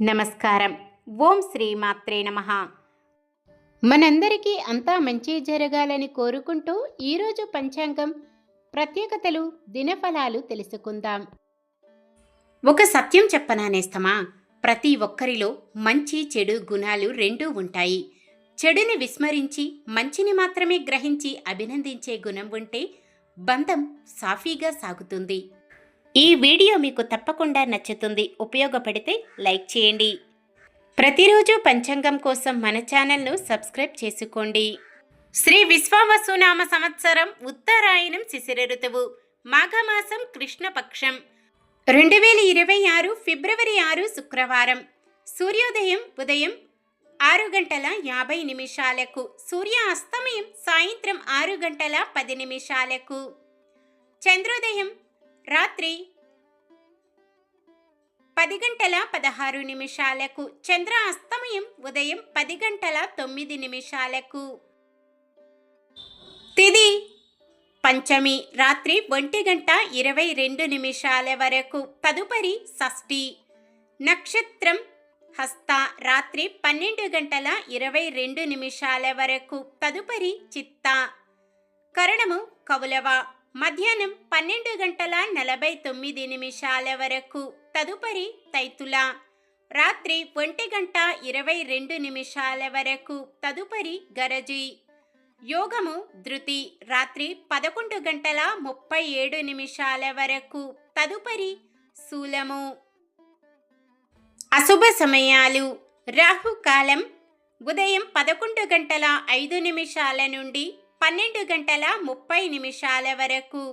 నమస్కారం. ఓం శ్రీ మాత్రే నమః. మనందరికీ అంతా మంచి జరగాలని కోరుకుంటూ ఈరోజు పంచాంగం ప్రత్యేకతలు, దినఫలాలు తెలుసుకుందాం. ఒక సత్యం చెప్పనానేస్తమా, ప్రతి ఒక్కరిలో మంచి చెడు గుణాలు రెండూ ఉంటాయి. చెడుని విస్మరించి మంచిని మాత్రమే గ్రహించి అభినందించే గుణం ఉంటే బంధం సాఫీగా సాగుతుంది. ఈ వీడియో మీకు తప్పకుండా నచ్చుతుంది. ఉపయోగపడితే లైక్ చేయండి. ప్రతిరోజు పంచాంగం కోసం మన ఛానల్ను సబ్స్క్రైబ్ చేసుకోండి. శ్రీ విశ్వావసునామ సంవత్సరం ఉత్తరాయణం శిశిర ఋతువు మాఘమాసం కృష్ణపక్షం 2026 ఫిబ్రవరి 6 శుక్రవారం. సూర్యోదయం ఉదయం 6:50 సూర్య అస్తమయం సాయంత్రం 6:10 చంద్రోదయం రాత్రి 10:16 చంద్ర అస్తమయం ఉదయం 10:09 తిథి పంచమి రాత్రి 1:22 వరకు. తదుపరి షష్ఠి. నక్షత్రం హస్త రాత్రి 12:22 వరకు. తదుపరి చిత్త. కరణము కౌలవ మధ్యాహ్నం 12:49 వరకు. తదుపరి తైతుల రాత్రి 1:22 వరకు. తదుపరి గరజి. యోగము ధృతి రాత్రి 11:37 వరకు. తదుపరి శూలము. అశుభ సమయాలు. రాహుకాలం ఉదయం 11:05 నుండి 12:30 వరకు.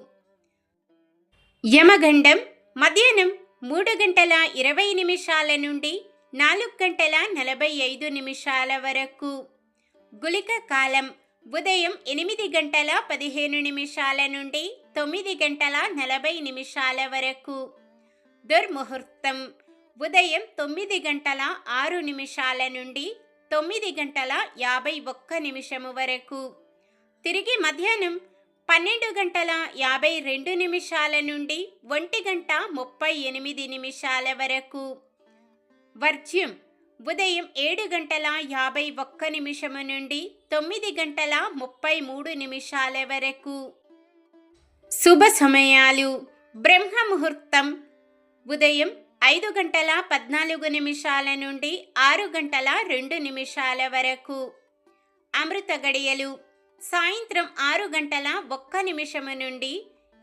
యమగండం మధ్యాహ్నం 3:20 నుండి 4:45 వరకు. గుళిక కాలం ఉదయం 8:15 నుండి 9:40 వరకు. దుర్ముహూర్తం ఉదయం 9:06 నుండి 9:51 వరకు. తిరిగి మధ్యాహ్నం 12:52 నుండి 1:38 వరకు. వర్జ్యం ఉదయం 7:51 నుండి 9:33 వరకు. శుభ సమయాలు. బ్రహ్మ ముహూర్తం ఉదయం 5:14 నుండి 6:02 వరకు. అమృత గడియలు సాయంత్రం 6:01 నుండి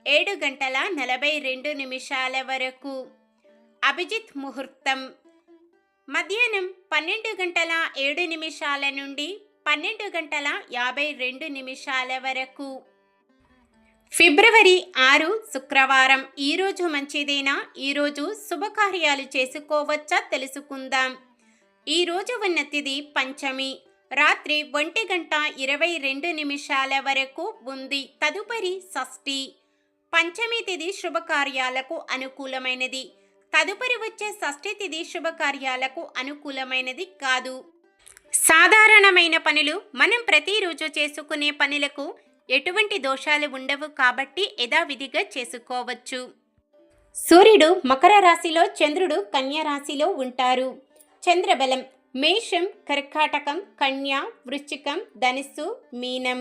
7:42 వరకు. అభిజిత్ ముహూర్తం మధ్యాహ్నం 12:07 నుండి 12:52 వరకు. ఫిబ్రవరి 6 శుక్రవారం. ఈరోజు మంచిదేనా? ఈరోజు శుభకార్యాలు చేసుకోవచ్చా తెలుసుకుందాం. ఈరోజు ఉన్న తిథి పంచమి రాత్రి 1:22 వరకు ఉంది. తదుపరి షష్ఠి. పంచమి తిథి శుభకార్యాలకు అనుకూలమైనది. తదుపరి వచ్చే షష్ఠి తిథి శుభకార్యాలకు అనుకూలమైనది కాదు. సాధారణమైన పనులు మనం ప్రతిరోజు చేసుకునే పనులకు ఎటువంటి దోషాలు ఉండవు కాబట్టి యథావిధిగా చేసుకోవచ్చు. సూర్యుడు మకర రాశిలో, చంద్రుడు కన్యా రాశిలో ఉంటారు. చంద్రబలం మేషం, కర్కాటకం, కన్యా, వృశ్చికం, ధనుస్సు, మీనం.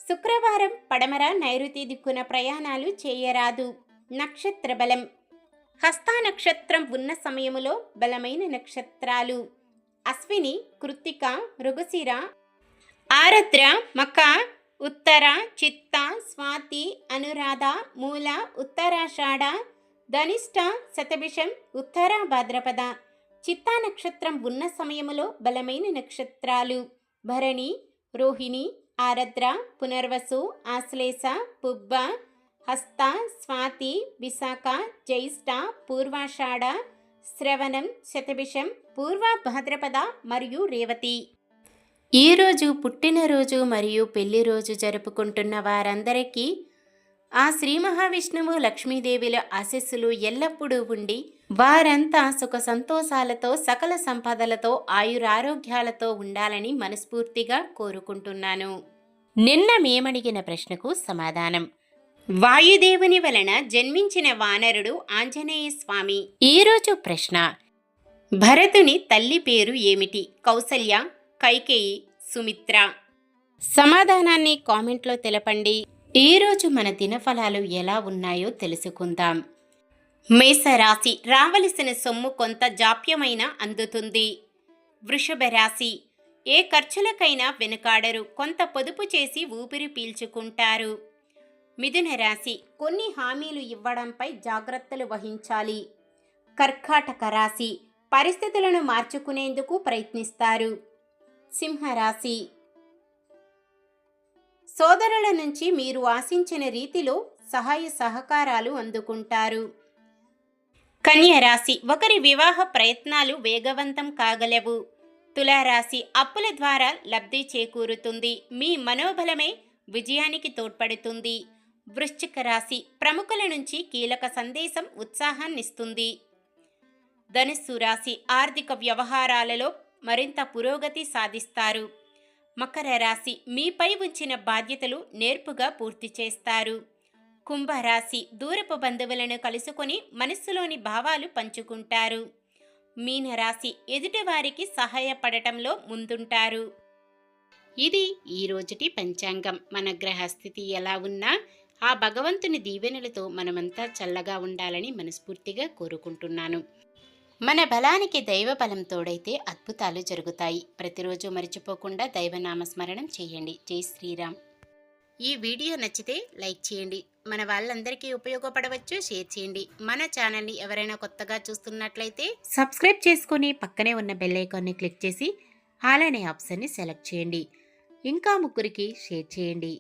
శుక్రవారం పడమర నైరుతి దిక్కున ప్రయాణాలు చేయరాదు. నక్షత్ర బలం హస్త నక్షత్రం ఉన్న సమయములో బలమైన నక్షత్రాలు అశ్విని, కృత్తిక, మృగశిర, ఆరద్ర, మక, ఉత్తర, చిత్త, స్వాతి, అనురాధ, మూల, ఉత్తరాషాఢ, ధనిష్ట, శతభిషం, ఉత్తర భాద్రపద. చిత్తా నక్షత్రం ఉన్న సమయములో బలమైన నక్షత్రాలు భరణి, రోహిణి, ఆరద్ర, పునర్వసు, ఆశ్లేష, పుబ్బ, హస్త, స్వాతి, విశాఖ, జ్యేష్ఠ, పూర్వాషాఢ, శ్రవణం, శతభిషం, పూర్వ భాద్రపద మరియు రేవతి. ఈరోజు పుట్టినరోజు మరియు పెళ్లిరోజు జరుపుకుంటున్న వారందరికీ ఆ శ్రీ మహావిష్ణువు, లక్ష్మీదేవిల ఆశీస్సులు ఎల్లప్పుడూ ఉండి వారంతా సుఖ సంతోషాలతో, సకల సంపదలతో, ఆయురారోగ్యాలతో ఉండాలని మనస్ఫూర్తిగా కోరుకుంటున్నాను. నిన్న మేమడిగిన ప్రశ్నకు సమాధానం. వాయుదేవుని వలన జన్మించిన వానరుడు ఆంజనేయ స్వామి. ఈరోజు ప్రశ్న: భరతుని తల్లి పేరు ఏమిటి? కౌసల్య, కైకేయి, సుమిత్ర. సమాధానాన్ని కామెంట్లో తెలపండి. ఈరోజు మన దినఫలాలు ఎలా ఉన్నాయో తెలుసుకుందాం. మేషరాశి, రావలసిన సొమ్ము కొంత జాప్యమైన అందుతుంది. వృషభ రాశి, ఏ ఖర్చులకైనా వెనుకాడరు, కొంత పొదుపు చేసి ఊపిరి పీల్చుకుంటారు. మిథున రాశి, కొన్ని హామీలు ఇవ్వడంపై జాగ్రత్తలు వహించాలి. కర్కాటక రాశి, పరిస్థితులను మార్చుకునేందుకు ప్రయత్నిస్తారు. సింహరాశి, సోదరుల నుంచి మీరు ఆశించిన రీతిలో సహాయ సహకారాలు అందుకుంటారు. కన్య రాశి, ఒకరి వివాహ ప్రయత్నాలు వేగవంతం కాగలవు. తులారాశి, అప్పుల ద్వారా లబ్ధి చేకూరుతుంది. మీ మనోబలమే విజయానికి తోడ్పడుతుంది. వృశ్చిక రాశి, ప్రముఖుల నుంచి కీలక సందేశం ఉత్సాహాన్నిస్తుంది. ధనుస్సు రాశి, ఆర్థిక వ్యవహారాలలో మరింత పురోగతి సాధిస్తారు. మకర రాశి, మీపై ఉంచిన బాధ్యతలు నేర్పుగా పూర్తి చేస్తారు. కుంభరాశి, దూరపు బంధువులను కలుసుకొని మనస్సులోని భావాలు పంచుకుంటారు. మీనరాశి, ఎదుటివారికి సహాయపడటంలో ముందుంటారు. ఇది ఈ రోజుటి పంచాంగం. మన గ్రహస్థితి ఎలా ఉన్నా ఆ భగవంతుని దీవెనలతో మనమంతా చల్లగా ఉండాలని మనస్ఫూర్తిగా కోరుకుంటున్నాను. మన బలానికి దైవ బలం తోడైతే అద్భుతాలు జరుగుతాయి. ప్రతిరోజు మర్చిపోకుండా దైవనామస్మరణం చేయండి. జై శ్రీరామ్. ఈ వీడియో నచ్చితే లైక్ చేయండి. మన వాళ్ళందరికీ ఉపయోగపడవచ్చు, షేర్ చేయండి. మన ఛానల్ని ఎవరైనా కొత్తగా చూస్తున్నట్లయితే సబ్స్క్రైబ్ చేసుకొని పక్కనే ఉన్న బెల్ ఐకాన్ని క్లిక్ చేసి ఆల్ అనే ఆప్షన్ని సెలెక్ట్ చేయండి. ఇంకా ముగ్గురికి షేర్ చేయండి.